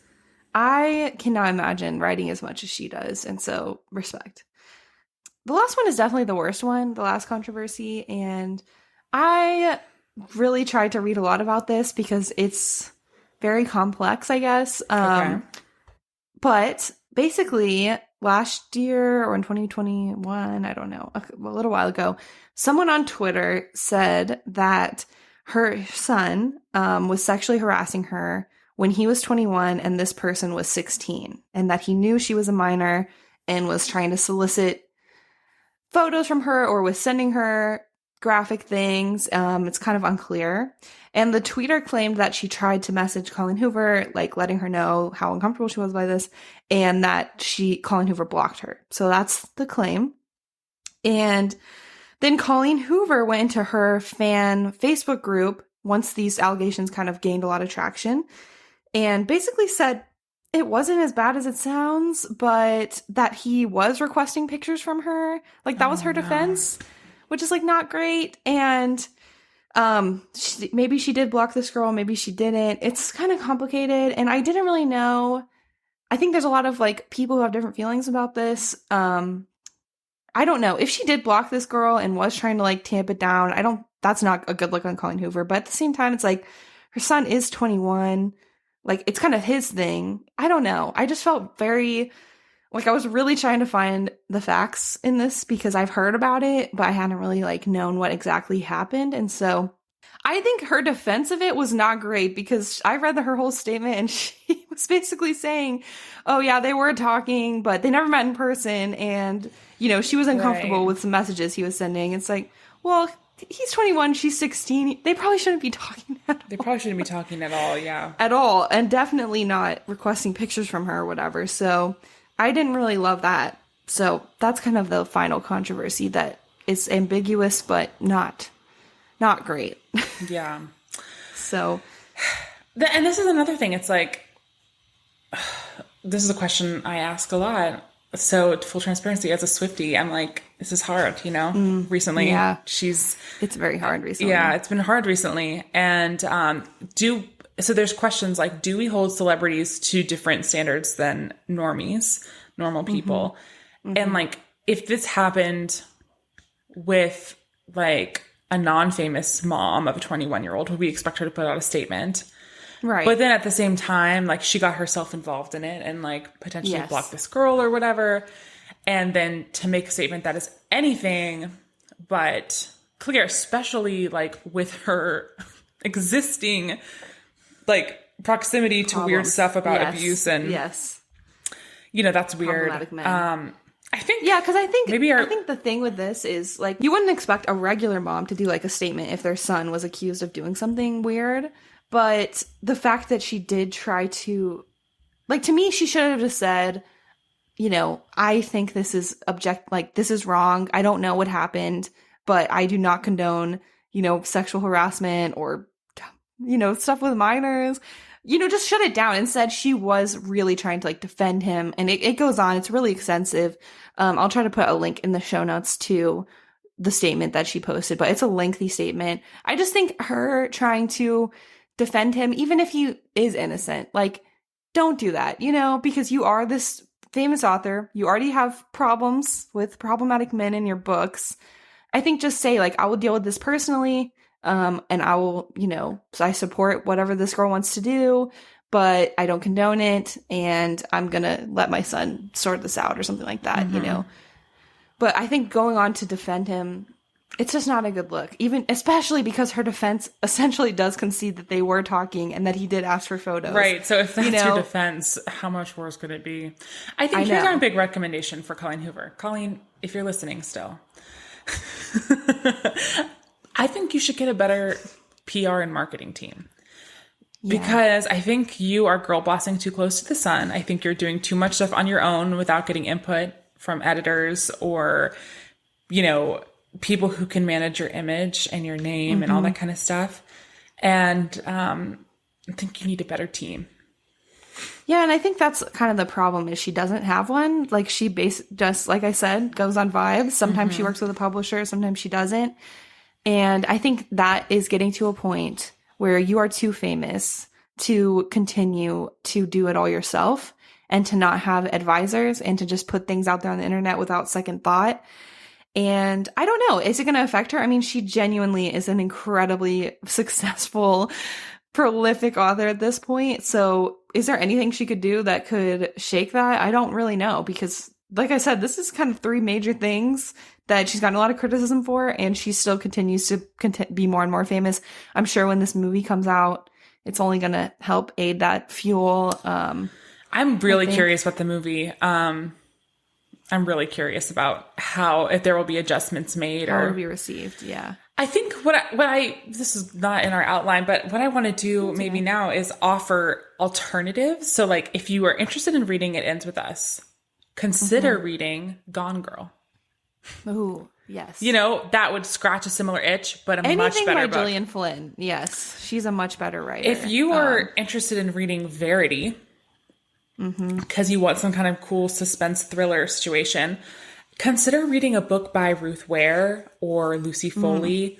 I cannot imagine writing as much as she does, and so respect. The last one is definitely the worst one, the last controversy, and I really tried to read a lot about this because it's very complex, I guess. Okay. But basically, last year or in 2021, I don't know, a little while ago, someone on Twitter said that her son was sexually harassing her when he was 21 and this person was 16, and that he knew she was a minor and was trying to solicit photos from her or was sending her graphic things. It's kind of unclear. And the tweeter claimed that she tried to message Colleen Hoover, like letting her know how uncomfortable she was by this, and that Colleen Hoover blocked her. So that's the claim. And then Colleen Hoover went into her fan Facebook group once these allegations kind of gained a lot of traction and basically said it wasn't as bad as it sounds, but that he was requesting pictures from her. Like, that was her defense, which is, like, not great. And maybe she did block this girl, maybe she didn't. It's kind of complicated, and I didn't really know. I think there's a lot of, like, people who have different feelings about this. I don't know if she did block this girl and was trying to, like, tamp it down. That's not a good look on Colleen Hoover, but at the same time, it's like her son is 21. Like, it's kind of his thing. I don't know. I just felt very, like, I was really trying to find the facts in this because I've heard about it, but I hadn't really, like, known what exactly happened. And so I think her defense of it was not great because I read her whole statement and she was basically saying, oh yeah, they were talking, but they never met in person. And, you know, she was uncomfortable with some messages he was sending. It's like, well, he's 21, she's 16. They probably shouldn't be talking at all. They probably shouldn't be talking at all, yeah. At all. And definitely not requesting pictures from her or whatever. So I didn't really love that. So that's kind of the final controversy, that it's ambiguous, but not great. Yeah. So. And this is another thing. It's like, this is a question I ask a lot. So full transparency, as a Swiftie, I'm like, this is hard, you know, recently. Yeah. It's very hard recently. Yeah, it's been hard recently. And so there's questions like, do we hold celebrities to different standards than normal people? Mm-hmm. And like, if this happened with like a non-famous mom of a 21-year-old, would we expect her to put out a statement? Right. But then at the same time, like, she got herself involved in it and like potentially blocked this girl or whatever. And then to make a statement that is anything but clear, especially like with her existing like proximity to weird stuff about abuse and you know, that's weird. I think, because I think the thing with this is like, you wouldn't expect a regular mom to do like a statement if their son was accused of doing something weird. But the fact that she did try to, like, to me, she should have just said, you know, I think this is this is wrong. I don't know what happened, but I do not condone, you know, sexual harassment or, you know, stuff with minors. You know, just shut it down. Instead, she was really trying to like defend him. And it goes on. It's really extensive. I'll try to put a link in the show notes to the statement that she posted, but it's a lengthy statement. I just think her trying to defend him, even if he is innocent, like, don't do that, you know, because you are this famous author. You already have problems with problematic men in your books. I think just say, like, I will deal with this personally. And I will, you know, I support whatever this girl wants to do, but I don't condone it. And I'm going to let my son sort this out or something like that, you know. But I think going on to defend him, it's just not a good look, even especially because her defense essentially does concede that they were talking and that he did ask for photos. Right. So if that's your defense, how much worse could it be? I think here's our big recommendation for Colleen Hoover. Colleen, if you're listening still, I think you should get a better PR and marketing team. Because I think you are girl bossing too close to the sun. I think you're doing too much stuff on your own without getting input from editors or, you know, people who can manage your image and your name and all that kind of stuff. And I think you need a better team. Yeah, and I think that's kind of the problem is she doesn't have one. Like, she just, like I said, goes on vibes. Sometimes she works with a publisher, sometimes she doesn't. And I think that is getting to a point where you are too famous to continue to do it all yourself and to not have advisors and to just put things out there on the internet without second thought. And I don't know, is it going to affect her? I mean, she genuinely is an incredibly successful, prolific author at this point. So is there anything she could do that could shake that? I don't really know because, like I said, this is kind of three major things that she's gotten a lot of criticism for, and she still continues to be more and more famous. I'm sure when this movie comes out, it's only going to help aid that fuel. I'm really curious about the movie. I'm really curious about if there will be adjustments made or will be received. Yeah. I think this is not in our outline, but what I want to do now is offer alternatives. So like, if you are interested in reading It Ends With Us, consider reading Gone Girl. Oh, yes. You know, that would scratch a similar itch, but anything much better by book. Gillian Flynn. Yes. She's a much better writer. If you are interested in reading Verity, because you want some kind of cool suspense thriller situation, consider reading a book by Ruth Ware or Lucy Foley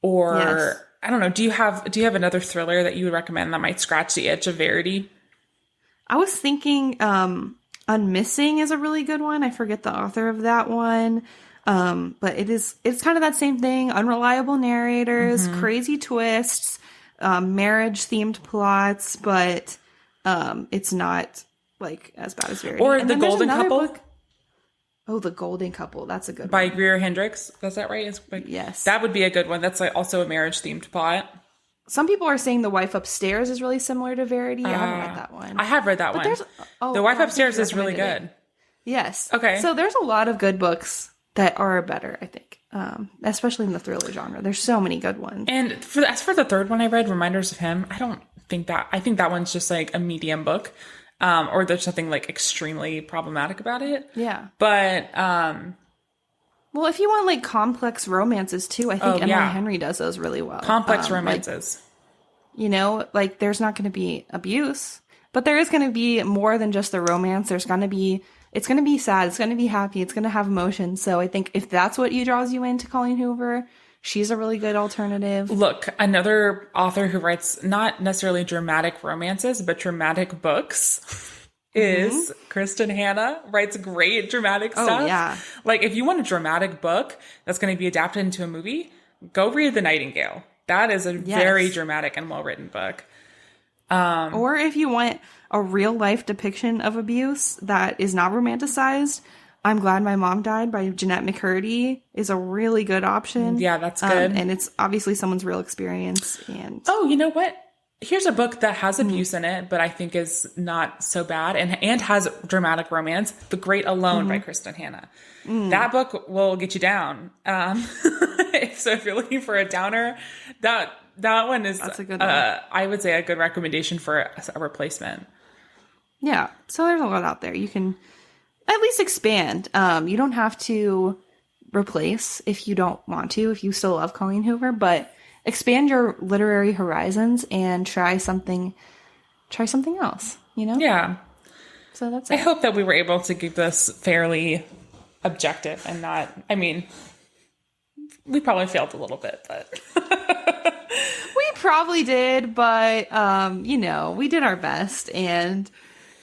or I don't know. Do you have another thriller that you would recommend that might scratch the itch of Verity? I was thinking Unmissing is a really good one. I forget the author of that one. But it's kind of that same thing. Unreliable narrators, crazy twists, marriage themed plots, but it's not like as bad as Verity. Or The Golden Couple. Oh, The Golden Couple. That's a good by one. Greer Hendricks. Is that right? Yes. That would be a good one. That's like also a marriage themed plot. Some people are saying The Wife Upstairs is really similar to Verity. I haven't read that one. I have read that But one. there's The Wife I think Upstairs you is really recommended good. it. Yes. Okay. So there's a lot of good books that are better, I think, especially in the thriller genre. There's so many good ones. And as for the third one I read, Reminders of Him, I think that one's just like a medium book. Or there's something like extremely problematic about it. Yeah. But well, if you want like complex romances too, I think Emily Henry does those really well. Complex romances. Like there's not going to be abuse, but there is going to be more than just the romance. It's going to be sad. It's going to be happy. It's going to have emotion. So I think if that's what draws you into Colleen Hoover, she's a really good alternative. Look, another author who writes not necessarily dramatic romances, but dramatic books is Kristen Hanna. Writes great dramatic stuff. Oh, yeah. Like, if you want a dramatic book that's going to be adapted into a movie, go read The Nightingale. That is a very dramatic and well-written book. Or if you want a real-life depiction of abuse that is not romanticized, I'm Glad My Mom Died by Jeanette McCurdy is a really good option. Yeah, that's good. And it's obviously someone's real experience. And oh, you know what? Here's a book that has abuse in it, but I think is not so bad and has dramatic romance. The Great Alone by Kristen Hanna. That book will get you down. So if you're looking for a downer, that one is, that's a good one. I would say a good recommendation for a replacement. Yeah. So there's a lot out there. You can at least expand. You don't have to replace if you don't want to, if you still love Colleen Hoover, but expand your literary horizons and try something else, Yeah. So that's I hope that we were able to keep this fairly objective and not, we probably failed a little bit, but we probably did, but we did our best, and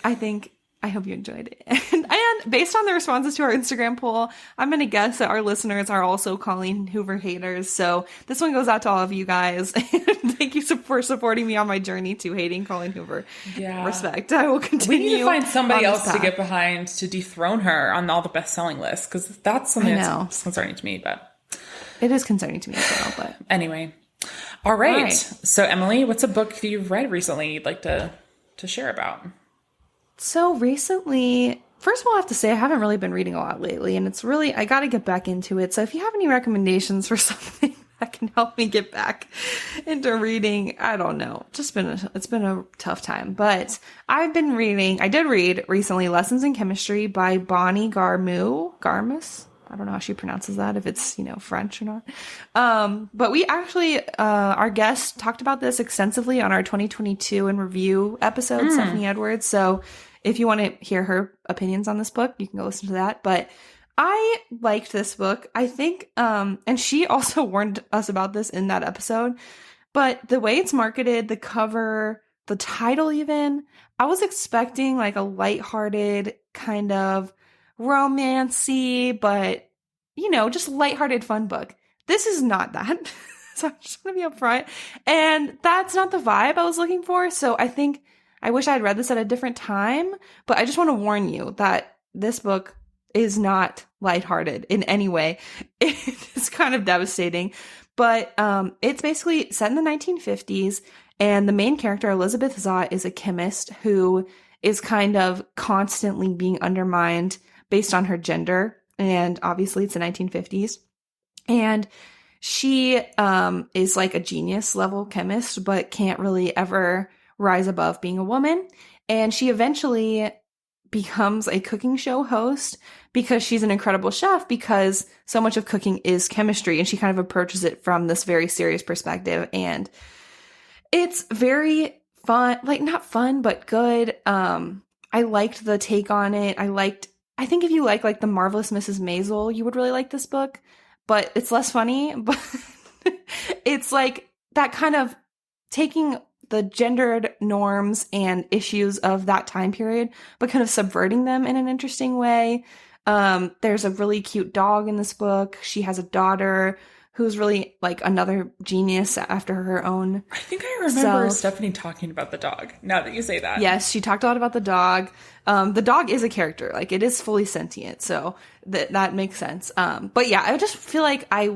I hope you enjoyed it. And based on the responses to our Instagram poll, I'm going to guess that our listeners are also Colleen Hoover haters. So this one goes out to all of you guys. Thank you for supporting me on my journey to hating Colleen Hoover. Yeah. Respect. I will continue. We need to find somebody else to get behind to dethrone her on all the best-selling lists, because that's something that's concerning to me. But it is concerning to me as well. But anyway. All right. So Emily, what's a book that you've read recently you'd like to share about? So recently, first of all, I have to say I haven't really been reading a lot lately, and I got to get back into it. So if you have any recommendations for something that can help me get back into reading, I don't know. It's been a tough time, but I did read recently Lessons in Chemistry by Bonnie Garmus. I don't know how she pronounces that, if it's, French or not. But we actually, our guest talked about this extensively on our 2022 in review episode, Stephanie Edwards. So if you want to hear her opinions on this book, you can go listen to that. But I liked this book. I think, and she also warned us about this in that episode, but the way it's marketed, the cover, the title even, I was expecting like a lighthearted kind of romancy, but just lighthearted fun book. This is not that. So I'm just going to be upfront. And that's not the vibe I was looking for. So I wish I had read this at a different time, but I just want to warn you that this book is not lighthearted in any way. It's kind of devastating, but it's basically set in the 1950s, and the main character, Elizabeth Zott, is a chemist who is kind of constantly being undermined based on her gender, and obviously it's the 1950s. And she is like a genius level chemist, but can't really ever rise above being a woman. And she eventually becomes a cooking show host because she's an incredible chef, because so much of cooking is chemistry, and she kind of approaches it from this very serious perspective. And it's very fun, like not fun, but good. I liked the take on it. I think if you like The Marvelous Mrs. Maisel, you would really like this book, but it's less funny, but it's like that kind of taking the gendered norms and issues of that time period, but kind of subverting them in an interesting way. There's a really cute dog in this book. She has a daughter who's really like another genius after her own. I think I remember self. Stephanie talking about the dog, now that you say that. Yes, she talked a lot about the dog. The dog is a character, like it is fully sentient, so that makes sense. But yeah, I just feel like I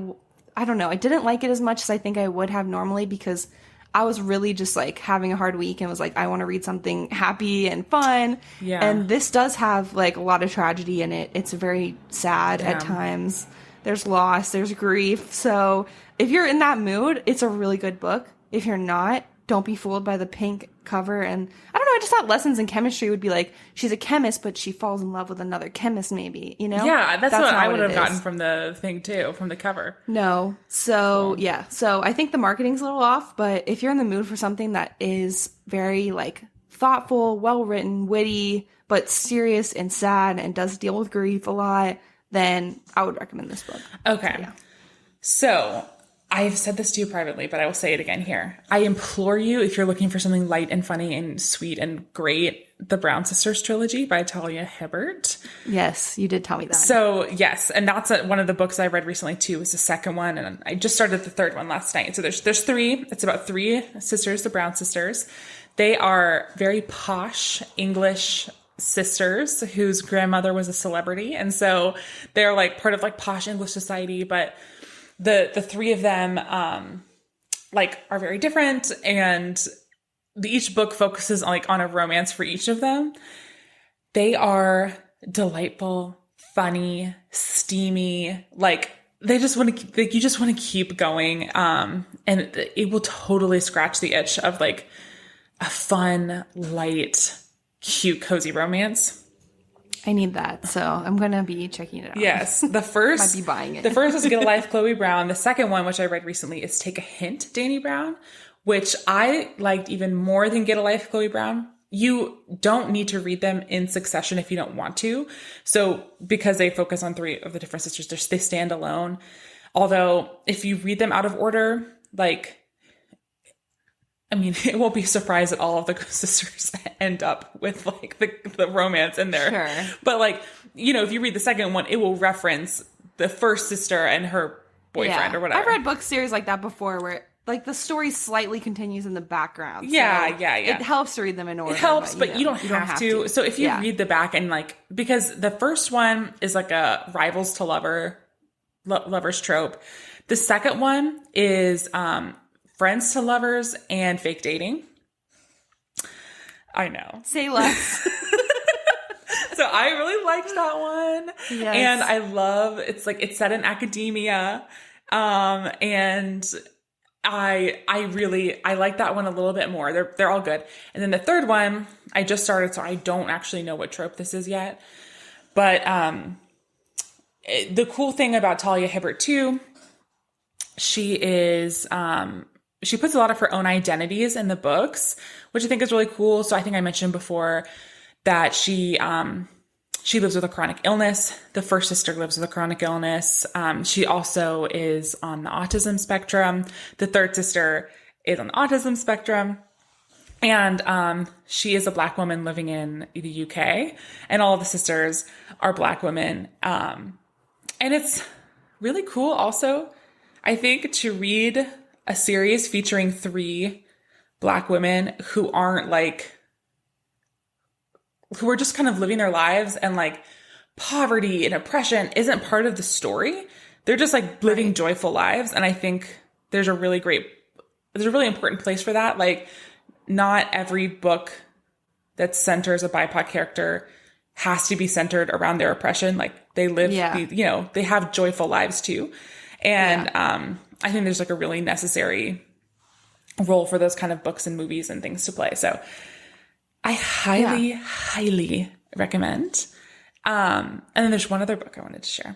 don't know, I didn't like it as much as I think I would have normally, because I was really just like having a hard week and was like, I want to read something happy and fun. Yeah. And this does have like a lot of tragedy in it. It's very sad at times. There's loss, there's grief. So if you're in that mood, it's a really good book. If you're not, don't be fooled by the pink cover. And I don't know, I just thought lessons in chemistry would be like, she's a chemist, but she falls in love with another chemist maybe, you know? Yeah, that's what I would have gotten from the thing too, from the cover. No. So, yeah. So I think the marketing's a little off, but if you're in the mood for something that is very like thoughtful, well-written, witty, but serious and sad and does deal with grief a lot, then I would recommend this book. Okay. So I've said this to you privately, but I will say it again here. I implore you, if you're looking for something light and funny and sweet and great, the Brown Sisters trilogy by Talia Hibbert. Yes, you did tell me that. So yes, and that's one of the books I read recently too, was the second one, and I just started the third one last night. So there's three. It's about three sisters, the Brown sisters. They are very posh English sisters whose grandmother was a celebrity, and so they're like part of like posh English society, but the three of them like are very different, and each book focuses on a romance for each of them. They are delightful, funny, steamy, like they just want to, like, you just want to keep going, and it will totally scratch the itch of like a fun, light, cute, cozy romance. I need that, so I'm gonna be checking it out. Yes, the first might be buying it. The first is Get a Life, Chloe Brown. The second one, which I read recently, is Take a Hint, Dani Brown, which I liked even more than Get a Life, Chloe Brown. You don't need to read them in succession if you don't want to. So because they focus on three of the different sisters, they stand alone. Although if you read them out of order, like, I mean, it won't be a surprise that all of the sisters end up with like the romance in there. Sure. But like, you know, if you read the second one, it will reference the first sister and her boyfriend or whatever. I've read book series like that before where like the story slightly continues in the background. Yeah, so yeah. It helps to read them in order. It helps, but you don't have to. So if you read the back and like, because the first one is like a rivals to lovers trope. The second one is friends to lovers and fake dating. I know. Say less. So I really liked that one. Yes. And I love, it's like, it's set in academia. And I like that one a little bit more. They're all good. And then the third one, I just started, so I don't actually know what trope this is yet. But, the cool thing about Talia Hibbert too, she is, she puts a lot of her own identities in the books, which I think is really cool. So I think I mentioned before that she lives with a chronic illness. The first sister lives with a chronic illness. She also is on the autism spectrum. The third sister is on the autism spectrum. And she is a Black woman living in the UK. And all of the sisters are Black women. And it's really cool also, I think, to read a series featuring three Black women who aren't like, who are just kind of living their lives, and like poverty and oppression isn't part of the story. They're just like living joyful lives. And I think there's a really important place for that. Like, not every book that centers a BIPOC character has to be centered around their oppression. Like, they live, they have joyful lives too. And, I think there's like a really necessary role for those kind of books and movies and things to play. So I highly recommend. And then there's one other book I wanted to share.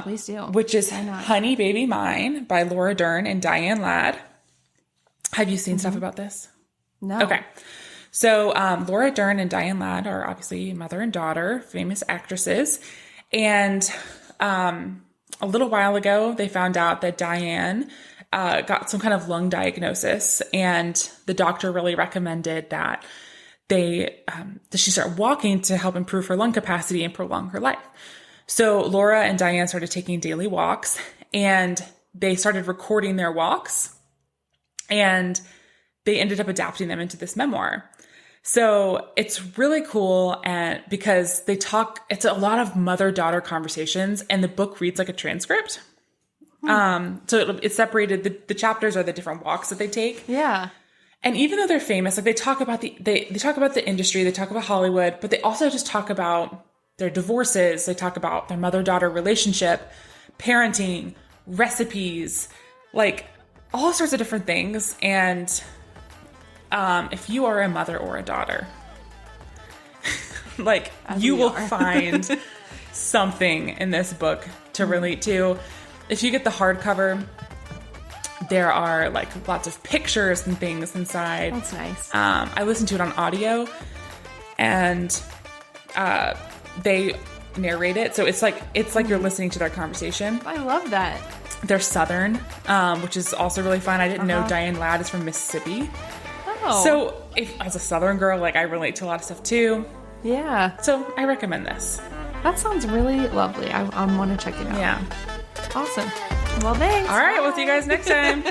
Please do. Which is Honey Baby Mine by Laura Dern and Diane Ladd. Have you seen stuff about this? No. Okay. So Laura Dern and Diane Ladd are obviously mother and daughter, famous actresses. And a little while ago, they found out that Diane got some kind of lung diagnosis, and the doctor really recommended that that she start walking to help improve her lung capacity and prolong her life. So Laura and Diane started taking daily walks, and they started recording their walks, and they ended up adapting them into this memoir. So it's really cool, and because it's a lot of mother-daughter conversations, and the book reads like a transcript. So it's separated. The chapters are the different walks that they take. Yeah. And even though they're famous, like they talk about they talk about the industry, they talk about Hollywood, but they also just talk about their divorces. They talk about their mother-daughter relationship, parenting, recipes, like all sorts of different things. And if you are a mother or a daughter, like you will find something in this book to relate to. If you get the hardcover, there are like lots of pictures and things inside. That's nice. I listened to it on audio, and they narrate it, so it's like you're listening to their conversation. I love that. They're Southern, which is also really fun. I didn't know Diane Ladd is from Mississippi. Oh. So as a Southern girl, like I relate to a lot of stuff too. Yeah. So I recommend this. That sounds really lovely. I want to check it out. Yeah. Awesome. Well, thanks. All right. We'll see you guys next time.